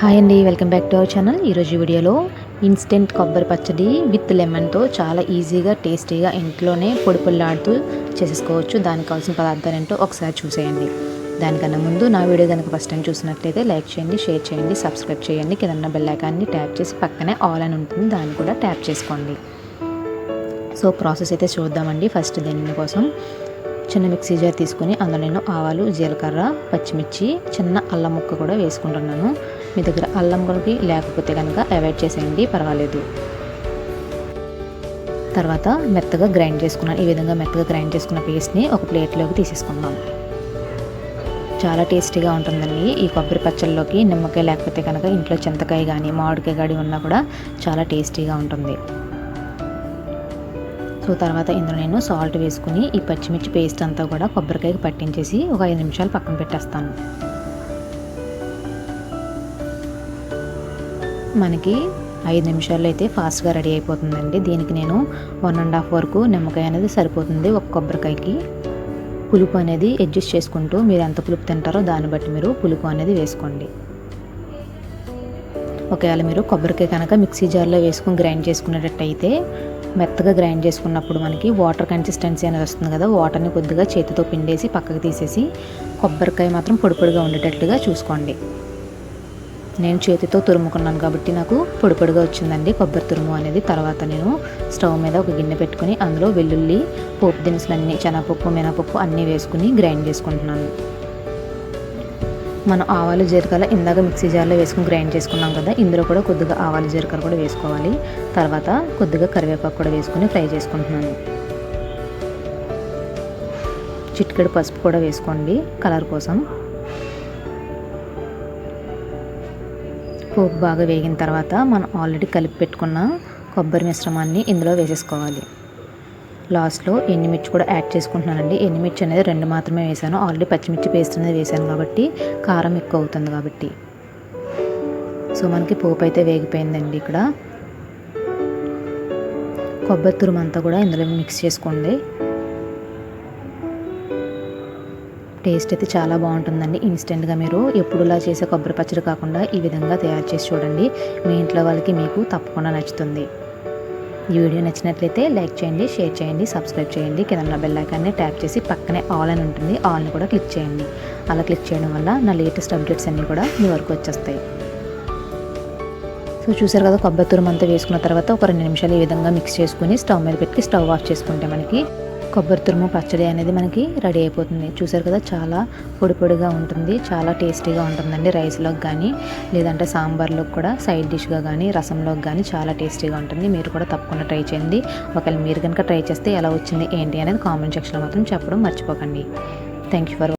Hi అండి, welcome back to our channel. ఈరోజు వీడియోలో ఇన్స్టెంట్ కొబ్బరి పచ్చడి విత్ లెమన్తో చాలా ఈజీగా టేస్టీగా ఇంట్లోనే పొడి పొడిలాడుతూ చేసేసుకోవచ్చు. దానికి కావాల్సిన పదార్థాలు ఏంటో ఒకసారి చూసేయండి. దానికన్నా ముందు నా వీడియో కనుక ఫస్ట్ టైం చూసినట్లయితే లైక్ చేయండి, షేర్ చేయండి, సబ్స్క్రైబ్ చేయండి. కింద బెల్ ఐకాన్ని ట్యాప్ చేసి పక్కనే ఆల్ అని ఉంటుంది, దాన్ని కూడా ట్యాప్ చేసుకోండి. సో ప్రాసెస్ అయితే చూద్దామండి. ఫస్ట్ దీనికోసం చిన్న మిక్సీ జార్ తీసుకొని అందులో నేను ఆవాలు, జీలకర్ర, పచ్చిమిర్చి, చిన్న అల్లం ముక్క కూడా వేసుకుంటున్నాను. మీ దగ్గర అల్లం కొలికి లేకపోతే కనుక అవాయిడ్ చేసేయండి, పర్వాలేదు. తర్వాత మెత్తగా గ్రైండ్ చేసుకున్నాను. ఈ విధంగా మెత్తగా గ్రైండ్ చేసుకున్న పేస్ట్ని ఒక ప్లేట్లోకి తీసేసుకున్నాను. చాలా టేస్టీగా ఉంటుందండి ఈ కొబ్బరి పచ్చళ్ళలోకి. నిమ్మకాయ లేకపోతే కనుక ఇంట్లో చింతకాయ కానీ మామిడికాయ కానీ ఉన్నా కూడా చాలా టేస్టీగా ఉంటుంది. సో తర్వాత ఇందులో నేను సాల్ట్ వేసుకుని ఈ పచ్చిమిర్చి పేస్ట్ అంతా కూడా కొబ్బరికాయకి పట్టించేసి ఒక 5 నిమిషాలు పక్కన పెట్టేస్తాను. మనకి 5 నిమిషాల్లో అయితే ఫాస్ట్గా రెడీ అయిపోతుందండి. దీనికి నేను 1.5 వరకు నిమ్మకాయ అనేది సరిపోతుంది ఒక కొబ్బరికాయకి. పులుపు అనేది అడ్జస్ట్ చేసుకుంటూ మీరు ఎంత పులుపు తింటారో దాన్ని బట్టి మీరు పులుపు అనేది వేసుకోండి. ఒకవేళ మీరు కొబ్బరికాయ కనుక మిక్సీ జార్లో వేసుకుని గ్రైండ్ చేసుకునేటట్టయితే మెత్తగా గ్రైండ్ చేసుకున్నప్పుడు మనకి వాటర్ కన్సిస్టెన్సీ అనేది వస్తుంది కదా, వాటర్ని కొద్దిగా చేతితో పిండేసి పక్కకు తీసేసి కొబ్బరికాయ మాత్రం పొడి పొడిగా ఉండేటట్టుగా చూసుకోండి. నేను చేతితో తురుముకున్నాను కాబట్టి నాకు పొడి పొడిగా వచ్చిందండి కొబ్బరి తురుము అనేది. తర్వాత నేను స్టవ్ మీద ఒక గిన్నె పెట్టుకుని అందులో వెల్లుల్లి, పోపు దినుసులన్నీ, శనగపప్పు, మినపప్పు అన్నీ వేసుకుని గ్రైండ్ చేసుకుంటున్నాను. మనం ఆవాలు, జీలకర్ర ఇందాక మిక్సీ జార్లో వేసుకుని గ్రైండ్ చేసుకున్నాం కదా, ఇందులో కూడా కొద్దిగా ఆవాలు, జీలకర్ర కూడా వేసుకోవాలి. తర్వాత కొద్దిగా కరివేపాకు కూడా వేసుకుని ఫ్రై చేసుకుంటున్నాను. చిటికెడు పసుపు కూడా వేసుకోండి కలర్ కోసం. పోపు బాగా వేగిన తర్వాత మనం ఆల్రెడీ కలిపి పెట్టుకున్న కొబ్బరి మిశ్రమాన్ని ఇందులో వేసేసుకోవాలి. లాస్ట్లో ఎండుమిర్చి కూడా యాడ్ చేసుకుంటున్నానండి. ఎండుమిర్చి అనేది 2 మాత్రమే వేసాను. ఆల్రెడీ పచ్చిమిర్చి పేస్ట్ అనేది వేసాను కాబట్టి కారం ఎక్కువ అవుతుంది కాబట్టి. సో మనకి పోపు అయితే వేగిపోయిందండి. ఇక్కడ కొబ్బరి తురుము అంతా కూడా ఇందులో మిక్స్ చేసుకోండి. టేస్ట్ అయితే చాలా బాగుంటుందండి. ఇన్స్టెంట్గా మీరు ఎప్పుడులా చేసే కొబ్బరి పచ్చడి కాకుండా ఈ విధంగా తయారు చేసి చూడండి. మీ ఇంట్లో వాళ్ళకి మీకు తప్పకుండా నచ్చుతుంది. ఈ వీడియో నచ్చినట్లయితే లైక్ చేయండి, షేర్ చేయండి, సబ్స్క్రైబ్ చేయండి. కింద బెల్ ఐకాన్ని ట్యాప్ చేసి పక్కనే ఆల్ అని ఉంటుంది, ఆల్ని కూడా క్లిక్ చేయండి. అలా క్లిక్ చేయడం వల్ల నా లేటెస్ట్ అప్డేట్స్ అన్నీ కూడా మీ వరకు వచ్చేస్తాయి. సో చూసారు కదా, కొబ్బరి తురుము అంతా వేసుకున్న తర్వాత ఒక 2 నిమిషాలు ఈ విధంగా మిక్స్ చేసుకుని స్టవ్ మీద పెట్టి స్టవ్ ఆఫ్ చేసుకుంటే మనకి కొబ్బరి తురుము పచ్చడి అనేది మనకి రెడీ అయిపోతుంది. చూసారు కదా, చాలా పొడి పొడిగా ఉంటుంది, చాలా టేస్టీగా ఉంటుందండి. రైస్లోకి కానీ లేదంటే సాంబార్లోకి కూడా సైడ్ డిష్గా కానీ రసంలోకి కానీ చాలా టేస్టీగా ఉంటుంది. మీరు కూడా తప్పకుండా ట్రై చేయండి. ఒకవేళ మీరు కనుక ట్రై చేస్తే ఎలా వచ్చింది ఏంటి అనేది కామెంట్ సెక్షన్లో మాత్రం చెప్పడం మర్చిపోకండి. Thank you for